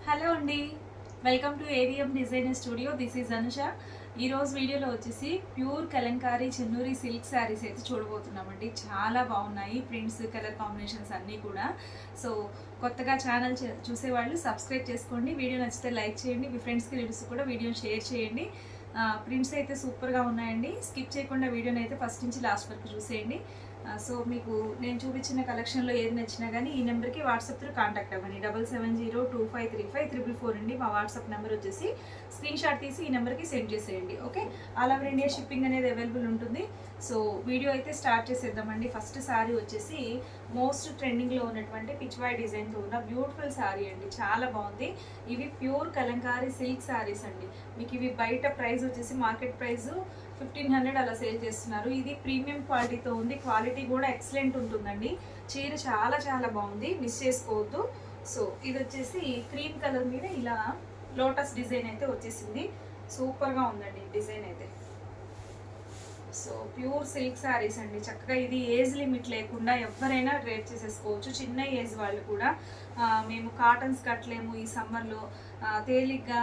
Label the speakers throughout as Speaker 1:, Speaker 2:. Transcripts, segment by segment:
Speaker 1: Hello అండి, welcome to AVM designer studio. This is Anusha. ఈరోజు వీడియోలో వచ్చేసి ప్యూర్ కలంకారీ చెన్నూరి సిల్క్ శారీస్ అయితే చూడబోతున్నామండి. చాలా బాగున్నాయి ప్రింట్స్, కలర్ కాంబినేషన్స్ అన్నీ కూడా. సో కొత్తగా ఛానల్ చూసేవాళ్ళు సబ్స్క్రైబ్ చేసుకోండి. వీడియో నచ్చితే లైక్ చేయండి. మీ ఫ్రెండ్స్కి రివ్యూస్ కూడా వీడియోని షేర్ చేయండి. ప్రింట్స్ అయితే సూపర్గా ఉన్నాయండి. స్కిప్ చేయకుండా వీడియోని అయితే ఫస్ట్ నుంచి లాస్ట్ వరకు చూసేయండి. సో మీకు నేను చూపించిన కలెక్షన్లో ఏది నచ్చినా కానీ ఈ నెంబర్కి వాట్సాప్ త్రూ కాంటాక్ట్ అవ్వండి. 7702535444 అండి మా వాట్సాప్ నెంబర్ వచ్చేసి. స్క్రీన్ షాట్ తీసి ఈ నెంబర్కి సెండ్ చేసేయండి. Okay, all over India shipping అనేది అవైలబుల్ ఉంటుంది. సో వీడియో అయితే స్టార్ట్ చేసేద్దామండి. ఫస్ట్ శారీ వచ్చేసి మోస్ట్ ట్రెండింగ్లో ఉన్నటువంటి పిచ్వాయ్ డిజైన్తో ఉన్న బ్యూటిఫుల్ శారీ అండి. చాలా బాగుంది. ఇవి ప్యూర్ కలంకారీ సిల్క్ శారీస్ అండి. మీకు ఇవి బయట ప్రైస్ వచ్చేసి మార్కెట్ ప్రైస్ 1500 అలా సేల్ చేస్తున్నారు. ఇది ప్రీమియం క్వాలిటీతో ఉంది. క్వాలిటీ కూడా ఎక్సలెంట్ ఉంటుందండి. చీర చాలా చాలా బాగుంది, మిస్ చేసుకోవద్దు. సో ఇది వచ్చేసి క్రీమ్ కలర్ మీద ఇలా లోటస్ డిజైన్ అయితే వచ్చేసింది. సూపర్గా ఉందండి డిజైన్ అయితే. సో ప్యూర్ సిల్క్ శారీస్ అండి. చక్కగా ఇది ఏజ్ లిమిట్ లేకుండా ఎవరైనా డ్రేప్ చేసేసుకోవచ్చు. చిన్న ఏజ్ వాళ్ళు కూడా మేము కాటన్స్ కట్టలేము ఈ సమ్మర్లో, తేలిగ్గా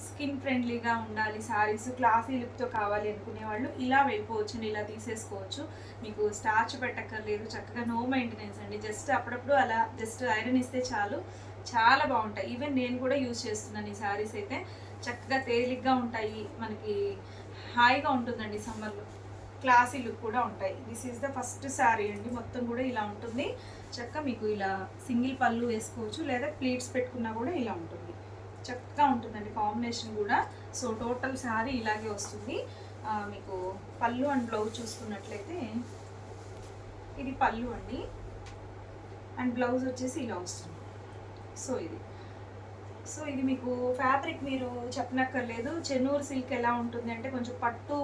Speaker 1: స్కిన్ ఫ్రెండ్లీగా ఉండాలి శారీస్, క్లాసీ లుక్తో కావాలి అనుకునే వాళ్ళు ఇలా వెళ్ళిపోవచ్చు, ఇలా తీసేసుకోవచ్చు. మీకు స్టార్చ్ పెట్టక్కర్లేదు. చక్కగా నో మెయింటెనెన్స్ అండి. జస్ట్ అప్పుడప్పుడు అలా జస్ట్ ఐరన్ ఇస్తే చాలు, చాలా బాగుంటాయి. ఈవెన్ నేను కూడా యూజ్ చేస్తున్నాను ఈ శారీస్ అయితే. చక్కగా తేలిగ్గా ఉంటాయి, మనకి హాయిగా ఉంటుందండి సమ్మర్లో. క్లాసీ లుక్ కూడా ఉంటాయి. This is the first sari అండి. మొత్తం కూడా ఇలా ఉంటుంది. చక్కగా మీకు ఇలా సింగిల్ పళ్ళు వేసుకోవచ్చు, లేదా ప్లీట్స్ పెట్టుకున్నా కూడా ఇలా ఉంటుంది. చక్కగా ఉంటుందండి కాంబినేషన్ కూడా. సో టోటల్ శారీ ఇలాగే వస్తుంది. మీకు పళ్ళు అండ్ బ్లౌజ్ చూసుకున్నట్లయితే ఇది పళ్ళు అండి, అండ్ బ్లౌజ్ వచ్చేసి ఇలా వస్తుంది. సో ఇది మీకు ఫ్యాబ్రిక్ మీరు చెప్పనక్కర్లేదు. చెన్నూరు సిల్క్ ఎలా ఉంటుంది అంటే కొంచెం పట్టు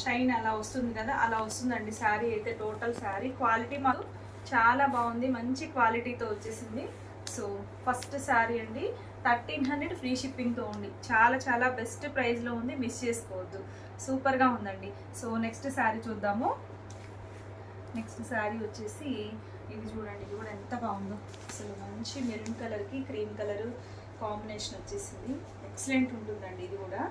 Speaker 1: షైన్ అలా వస్తుంది కదా, అలా వస్తుందండి శారీ అయితే. టోటల్ శారీ క్వాలిటీ మాకు చాలా బాగుంది, మంచి క్వాలిటీతో వచ్చేసింది. సో ఫస్ట్ శారీ అండి, 1300 ఫ్రీ షిప్పింగ్తో ఉంది. చాలా చాలా బెస్ట్ ప్రైస్లో ఉంది, మిస్ చేసుకోవద్దు. సూపర్గా ఉందండి. సో నెక్స్ట్ శారీ చూద్దాము. నెక్స్ట్ శారీ వచ్చేసి ఇది చూడండి, ఇది కూడా ఎంత బాగుందో అసలు. మంచి మెరూన్ కలర్కి క్రీమ్ కలర్ కాంబినేషన్ వచ్చేసింది. ఎక్సలెంట్ ఉంటుందండి ఇది కూడా.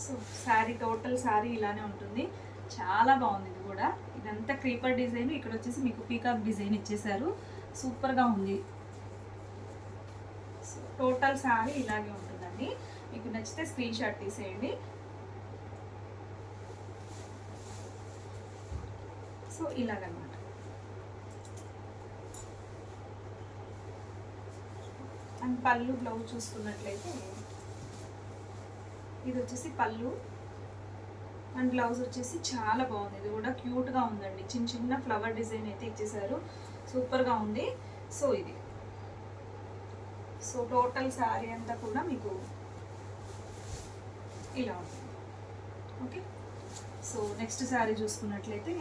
Speaker 1: సో శారీ టోటల్ శారీ ఇలానే ఉంటుంది. చాలా బాగుంది ఇది కూడా. ఇదంతా క్రీపర్ డిజైన్, ఇక్కడ వచ్చేసి మీకు పీకాక్ డిజైన్ ఇచ్చేసారు. సూపర్గా ఉంది. సో టోటల్ శారీ ఇలాగే ఉంటుందండి. మీకు నచ్చితే స్క్రీన్ షాట్ తీసేయండి. సో ఇలాగనమాట. అండ్ పళ్ళు బ్లౌజ్ చూసుకున్నట్లయితే ఇది వచ్చేసి పళ్ళు అండ్ బ్లౌజ్ వచ్చేసి చాలా బాగుంది. ఇది కూడా క్యూట్గా ఉందండి. చిన్న చిన్న ఫ్లవర్ డిజైన్ అయితే ఇచ్చేసారు. సూపర్గా ఉంది. సో ఇది సో టోటల్ శారీ అంతా కూడా మీకు ఇలా ఉంటుంది. ఓకే, సో నెక్స్ట్ శారీ చూసుకున్నట్లయితే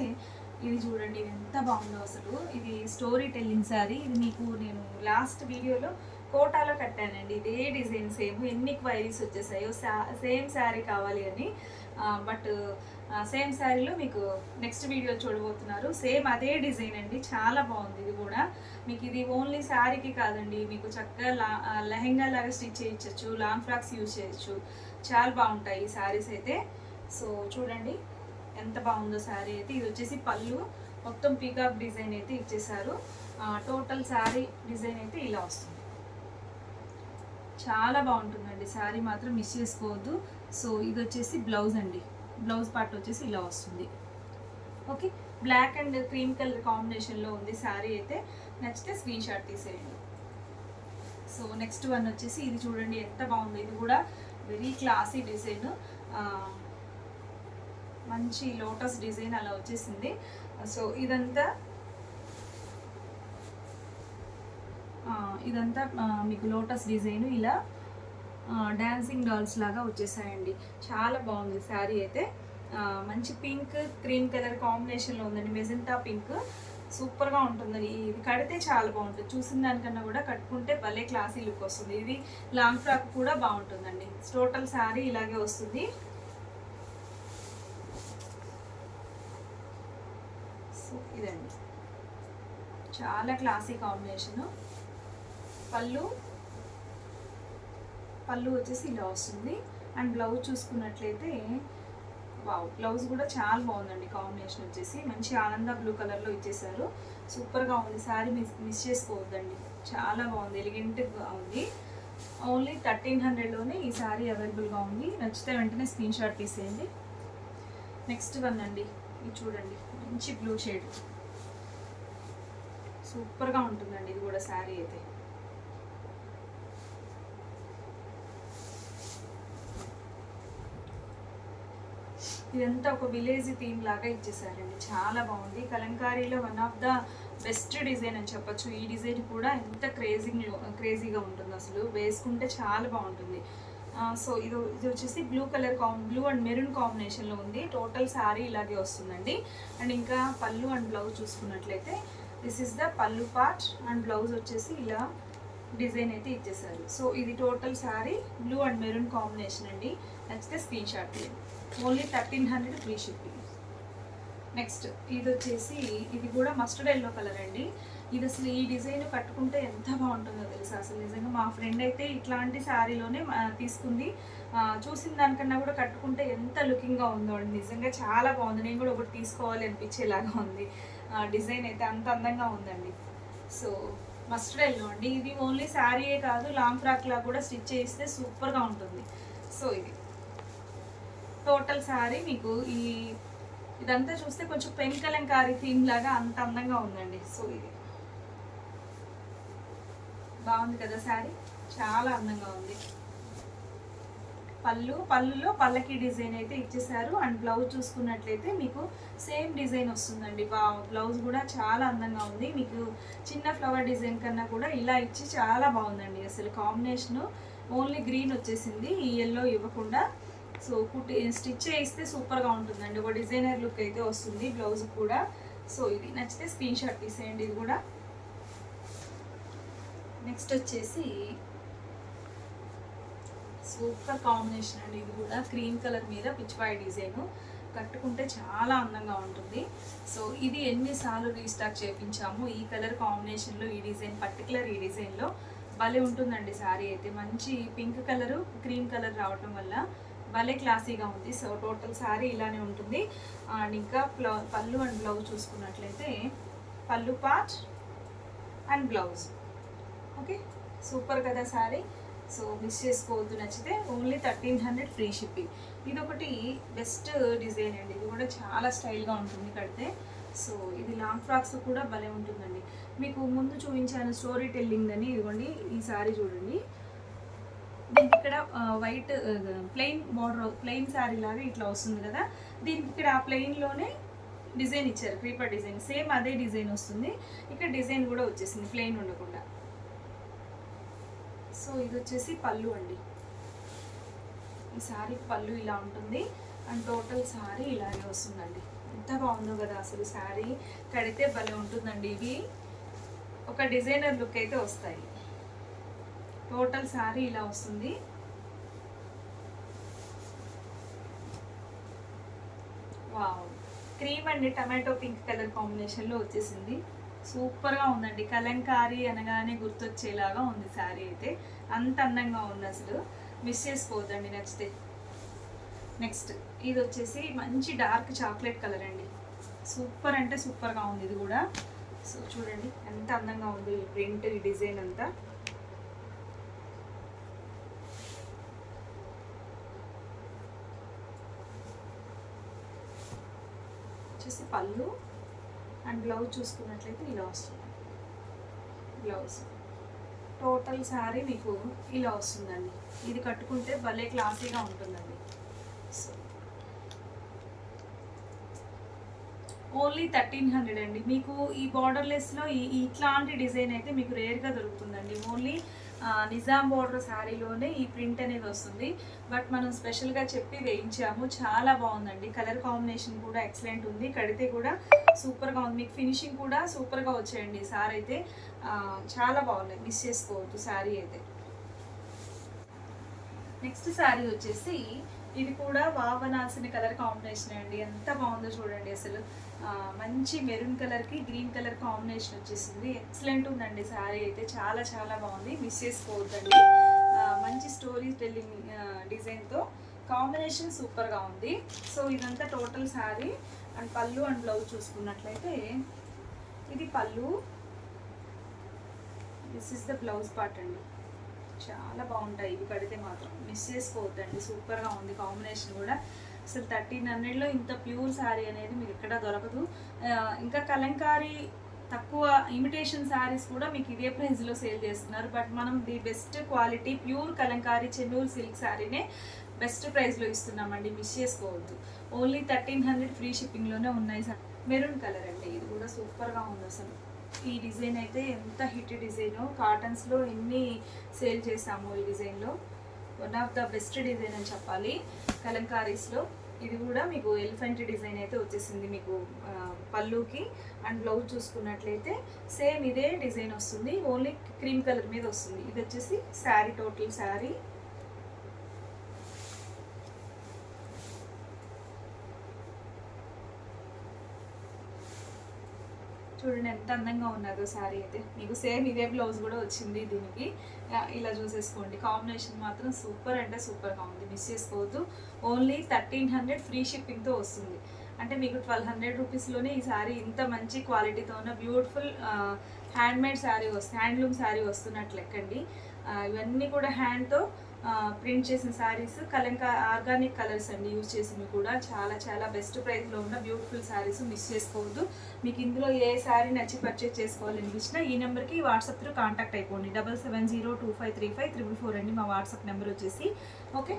Speaker 1: ఇది చూడండి, ఇది ఎంత బాగుందో అసలు. ఇది స్టోరీ టెల్లింగ్ శారీ. ఇది మీకు నేను లాస్ట్ వీడియోలో కోటాలో కట్టానండి. ఇదే డిజైన్ సేమ్. ఎన్ని క్వైరీస్ వచ్చేసాయో సేమ్ శారీ కావాలి అని. బట్ సేమ్ శారీలో మీకు నెక్స్ట్ వీడియో చూడబోతున్నారు. సేమ్ అదే డిజైన్ అండి. చాలా బాగుంది ఇది కూడా. మీకు ఇది ఓన్లీ శారీకి కాదండి, మీకు చక్కగా లెహెంగా లాగా స్టిచ్ చేయించవచ్చు, లాంగ్ ఫ్రాక్స్ యూజ్ చేయొచ్చు. చాలా బాగుంటాయి ఈ శారీస్ అయితే. సో చూడండి ఎంత బాగుందో శారీ అయితే. ఇది వచ్చేసి పళ్ళు, మొత్తం పీకాక్ డిజైన్ అయితే ఇచ్చేసారు. టోటల్ శారీ డిజైన్ అయితే ఇలా వస్తుంది. చాలా బాగుంటుందండి శారీ, మాత్రం మిస్ చేసుకోవద్దు. సో ఇది వచ్చేసి బ్లౌజ్ అండి. బ్లౌజ్ పార్ట్ వచ్చేసి ఇలా వస్తుంది. Okay, black and cream colour కాంబినేషన్లో ఉంది శారీ అయితే. నచ్చితే స్క్రీన్ షాట్ తీసేయండి. సో నెక్స్ట్ వన్ వచ్చేసి ఇది చూడండి ఎంత బాగుంది. ఇది కూడా వెరీ క్లాసీ డిజైన్. మంచి లోటస్ డిజైన్ అలా వచ్చేసింది. సో ఇదంతా మీకు లోటస్ డిజైన్ ఇలా డాన్సింగ్ డాల్స్ లాగా వచ్చేసాయండి. చాలా బాగుంది శారీ అయితే. మంచి పింక్ క్రీమ్ కలర్ కాంబినేషన్లో ఉందండి, మెజెంటా పింక్. సూపర్గా ఉంటుందండి. ఇది కడితే చాలా బాగుంటుంది. చూసిన దానికన్నా కూడా కట్టుకుంటే భలే క్లాసీ లుక్ వస్తుంది. ఇది లాంగ్ ఫ్రాక్ కూడా బాగుంటుందండి. టోటల్ శారీ ఇలాగే వస్తుంది. సో ఇదండి. చాలా క్లాసీ కాంబినేషను. పళ్ళు వచ్చేసి ఇలా వస్తుంది. అండ్ బ్లౌజ్ చూసుకున్నట్లయితే వావ్, బ్లౌజ్ కూడా చాలా బాగుందండి. కాంబినేషన్ వచ్చేసి మంచి ఆనంద బ్లూ కలర్లో ఇచ్చేసారు. సూపర్గా ఉంది శారీ. మిస్ చేసుకోవద్దండి, చాలా బాగుంది, ఎలిగెంట్గా ఉంది. ఓన్లీ 1300లోనే ఈ శారీ అవైలబుల్గా ఉంది. నచ్చితే వెంటనే స్క్రీన్ షాట్ తీసేయండి. నెక్స్ట్ వన్ అండి, ఇది చూడండి, మంచి బ్లూ షేడ్, సూపర్గా ఉంటుందండి ఇది కూడా శారీ అయితే. ఇదంతా ఒక విలేజ్ థీమ్ లాగా ఇచ్చేసారండి, చాలా బాగుంది. కలంకారీలో one of the best design అని చెప్పొచ్చు. ఈ డిజైన్ కూడా ఎంత క్రేజీగా ఉంటుంది, అసలు వేసుకుంటే చాలా బాగుంటుంది. సో ఇది వచ్చేసి బ్లూ అండ్ మెరూన్ కాంబినేషన్లో ఉంది. టోటల్ శారీ ఇలాగే వస్తుందండి. అండ్ ఇంకా పళ్ళు అండ్ బ్లౌజ్ చూసుకున్నట్లయితే దిస్ ఇస్ ద పళ్ళు పార్ట్ అండ్ బ్లౌజ్ వచ్చేసి ఇలా డిజైన్ అయితే ఇచ్చేసారు. సో ఇది total sari blue and maroon combination అండి. నచ్చితే స్క్రీన్ షాట్ తీయండి. Only 1300 free shipping. నెక్స్ట్ ఇది వచ్చేసి ఇది కూడా మస్టర్డ్ ఎల్లో కలర్ అండి. ఇది అసలు ఈ డిజైన్ కట్టుకుంటే ఎంత బాగుంటుందో తెలుసా అసలు. నిజంగా మా ఫ్రెండ్ అయితే ఇట్లాంటి శారీలోనే తీసుకుంది. చూసిన దానికన్నా కూడా కట్టుకుంటే ఎంత లుకింగ్గా ఉందో అండి, నిజంగా చాలా బాగుంది. నేను కూడా ఒకటి తీసుకోవాలి అనిపించేలాగా ఉంది. డిజైన్ అయితే అంత అందంగా ఉందండి. సో మస్టర్డ్ ఎల్లో అండి. ఇది ఓన్లీ శారీయే కాదు, లాంగ్ ఫ్రాక్ లాగా కూడా స్టిచ్ చేస్తే సూపర్గా ఉంటుంది. సో ఇది టోటల్ శారీ మీకు ఇదంతా చూస్తే కొంచెం పెన్ కలంకారీ థీమ్ లాగా అంత అందంగా ఉందండి. సో ఇది బాగుంది కదా శారీ, చాలా అందంగా ఉంది. పళ్ళులో పల్లకి డిజైన్ అయితే ఇచ్చేసారు. అండ్ బ్లౌజ్ చూసుకున్నట్లయితే మీకు సేమ్ డిజైన్ వస్తుందండి. బ్లౌజ్ కూడా చాలా అందంగా ఉంది. మీకు చిన్న ఫ్లవర్ డిజైన్ కన్నా కూడా ఇలా ఇచ్చి చాలా బాగుందండి. అసలు కాంబినేషను ఓన్లీ గ్రీన్ వచ్చేసింది, ఈ ఎల్లో ఇవ్వకుండా. సో స్టిచ్ చేయిస్తే సూపర్గా ఉంటుందండి. ఒక డిజైనర్ లుక్ అయితే వస్తుంది బ్లౌజ్ కూడా. సో ఇది నచ్చితే స్క్రీన్ షాట్ తీసేయండి. ఇది కూడా నెక్స్ట్ వచ్చేసి సూపర్ కాంబినేషన్ అండి. ఇది కూడా క్రీమ్ కలర్ మీద పిచ్చివాయి డిజైన్, కట్టుకుంటే చాలా అందంగా ఉంటుంది. సో ఇది ఎన్నిసార్లు రీస్టాక్ చేయించాము ఈ కలర్ కాంబినేషన్లో. ఈ డిజైన్లో భలే ఉంటుందండి శారీ అయితే. మంచి పింక్ కలరు క్రీమ్ కలర్ రావటం వల్ల భలే క్లాసీగా ఉంది. సో టోటల్ శారీ ఇలానే ఉంటుంది. అండ్ ఇంకా పళ్ళు అండ్ బ్లౌజ్ చూసుకున్నట్లయితే పళ్ళు part and blouse. Okay, super కదా శారీ. సో మిస్ చేసుకోవద్దు, నచ్చితే ఓన్లీ 1300 ఫ్రీ షిప్పింగ్. ఇది ఒకటి బెస్ట్ డిజైన్ అండి. ఇది కూడా చాలా స్టైల్గా ఉంటుంది కడితే. సో ఇది లాంగ్ ఫ్రాక్స్ కూడా భలే ఉంటుందండి. మీకు ముందు చూపించాను స్టోరీ టెల్లింగ్ అని. ఇదిగోండి ఈ శారీ చూడండి, దీనికి ఇక్కడ వైట్ ప్లెయిన్ శారీ లాగా ఇట్లా వస్తుంది కదా. దీనికి ఇక్కడ ఆ ప్లెయిన్లోనే డిజైన్ ఇచ్చారు, క్రీపర్ డిజైన్. సేమ్ అదే డిజైన్ వస్తుంది. ఇక్కడ డిజైన్ కూడా వచ్చేసింది ప్లెయిన్ ఉండకుండా. సో ఇది వచ్చేసి పళ్ళు అండి. ఈ శారీ పళ్ళు ఇలా ఉంటుంది. అండ్ టోటల్ శారీ ఇలాగే వస్తుందండి. ఎంత బాగుందో కదా అసలు. శారీ కడితే భలే ఉంటుందండి. ఇవి ఒక డిజైనర్ లుక్ అయితే వస్తాయి. టోటల్ శారీ ఇలా వస్తుంది. Wow, cream and tomato pink colour కాంబినేషన్లో వచ్చేసింది. సూపర్గా ఉందండి. కలంకారీ అనగానే గుర్తొచ్చేలాగా ఉంది శారీ అయితే. అంత అందంగా ఉంది అసలు. మిస్ చేసుకోవద్దండి నచ్చితే. నెక్స్ట్ ఇది వచ్చేసి మంచి డార్క్ చాక్లెట్ కలర్ అండి. సూపర్ అంటే సూపర్గా ఉంది ఇది కూడా. సో చూడండి ఎంత అందంగా ఉంది ఈ ప్రింట్, ఈ డిజైన్ అంతా. వచ్చేసి పళ్ళు అండ్ బ్లౌజ్ చూసుకున్నట్లయితే ఇలా వస్తుంది. బ్లౌజ్ టోటల్ శారీ మీకు ఇలా వస్తుందండి. ఇది కట్టుకుంటే భలే క్లాసీగా ఉంటుందండి. సో ఓన్లీ 1300 అండి. మీకు ఈ బార్డర్లెస్లో ఇట్లాంటి డిజైన్ అయితే మీకు రేర్గా దొరుకుతుందండి. ఓన్లీ నిజాం బార్డర్ శారీలోనే ఈ ప్రింట్ అనేది వస్తుంది. బట్ మనం స్పెషల్గా చెప్పి వేయించాము. చాలా బాగుందండి. కలర్ కాంబినేషన్ కూడా ఎక్సలెంట్ ఉంది. కడితే కూడా సూపర్గా ఉంది. మీకు ఫినిషింగ్ కూడా సూపర్గా వచ్చాయండి. ఈ శారీ అయితే చాలా బాగున్నాయి, మిస్ చేసుకోవద్దు శారీ అయితే. నెక్స్ట్ శారీ వచ్చేసి ఇది కూడా వావనాల్సిన కలర్ కాంబినేషన్ అండి. ఎంత బాగుందో చూడండి అసలు. మంచి మెరూన్ కలర్కి గ్రీన్ కలర్ కాంబినేషన్ వచ్చేసింది. ఎక్సలెంట్ ఉందండి శారీ అయితే, చాలా చాలా బాగుంది, మిస్ చేసుకోవద్దండి. మంచి స్టోరీ టెల్లింగ్ డిజైన్తో కాంబినేషన్ సూపర్గా ఉంది. సో ఇదంతా టోటల్ శారీ. అండ్ పళ్ళు అండ్ బ్లౌజ్ చూసుకున్నట్లయితే ఇది పళ్ళు, this is the blouse part అండి. చాలా బాగుంటాయి ఇవి కడితే మాత్రం, మిస్ చేసుకోవద్దండి. సూపర్గా ఉంది కాంబినేషన్ కూడా. అసలు 1300లో ఇంత ప్యూర్ శారీ అనేది మీకు ఎక్కడా దొరకదు. ఇంకా కలంకారీ తక్కువ ఇమిటేషన్ శారీస్ కూడా మీకు ఇదే ప్రైస్లో సేల్ చేస్తున్నారు. బట్ మనం the best quality pure Kalamkari Chennur silk శారీనే బెస్ట్ ప్రైస్లో ఇస్తున్నామండి, మిస్ చేసుకోవద్దు. ఓన్లీ 1300 ఫ్రీ షిప్పింగ్లోనే ఉన్నాయి. మెరూన్ కలర్ అండి, ఇది కూడా సూపర్గా ఉంది అసలు. ఈ డిజైన్ అయితే ఎంత హిట్ డిజైను, కాటన్స్లో ఎన్ని సేల్ చేసాము ఈ డిజైన్లో. One of the best design అని చెప్పాలి కలంకారీస్లో. ఇది కూడా మీకు ఎలిఫెంట్ డిజైన్ అయితే వచ్చేసింది మీకు పళ్ళుకి. అండ్ బ్లౌజ్ చూసుకున్నట్లయితే సేమ్ ఇదే డిజైన్ వస్తుంది, ఓన్లీ క్రీమ్ కలర్ మీద వస్తుంది. ఇది వచ్చేసి శారీ, టోటల్ శారీ. చూడండి ఎంత అందంగా ఉన్నదో శారీ అయితే. మీకు సేమ్ ఇదే బ్లౌజ్ కూడా వచ్చింది దీనికి. ఇలా చూసేసుకోండి, కాంబినేషన్ మాత్రం సూపర్ అంటే సూపర్గా ఉంది, మిస్ చేసుకోవద్దు. ఓన్లీ 1300 ఫ్రీ షిప్పింగ్తో వస్తుంది. అంటే మీకు 1200 రూపీస్లోనే ఈ శారీ ఇంత మంచి క్వాలిటీతో ఉన్న బ్యూటిఫుల్ హ్యాండ్మేడ్ శారీ వస్తుంది, హ్యాండ్లూమ్ శారీ వస్తున్నట్లు లెక్కండి. ఇవన్నీ కూడా హ్యాండ్తో ప్రింట్ చేసిన శారీస్, ఆర్గానిక్ కలర్స్ అండి యూజ్ చేసినవి కూడా. చాలా చాలా బెస్ట్ ప్రైస్లో ఉన్న బ్యూటిఫుల్ శారీస్, మిస్ చేసుకోవద్దు. మీకు ఇందులో ఏ శారీ నచ్చి పర్చేస్ చేసుకోవాలనిపించినా ఈ నెంబర్కి వాట్సాప్ త్రూ కాంటాక్ట్ అయిపోండి. 7702535444 అండి మా వాట్సాప్ నెంబర్ వచ్చేసి. Okay,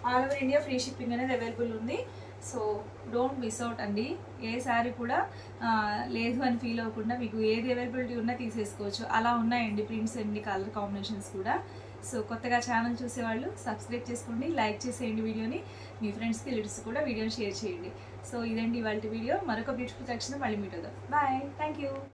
Speaker 1: all over India free shipping అనేది అవైలబుల్ ఉంది. సో డోంట్ మిస్ అవుట్ అండి. ఏ శారీ కూడా లేదు అని ఫీల్ అవ్వకుండా మీకు ఏది అవైలబిలిటీ ఉన్నా తీసేసుకోవచ్చు. అలా ఉన్నాయండి ప్రింట్స్ అండి, కలర్ కాంబినేషన్స్ కూడా. సో కొత్తగా ఛానల్ చూసేవాళ్ళు సబ్స్క్రైబ్ చేసుకోండి, లైక్ చేసేయండి వీడియోని, మీ ఫ్రెండ్స్కి రిలేటివ్స్ కూడా వీడియోని షేర్ చేయండి. సో ఇదండి ఇవాళ వీడియో. మరొక బ్యూటిఫుల్ కలెక్షన్ మళ్ళీ మీట్ అవుదాం. Bye, thank you.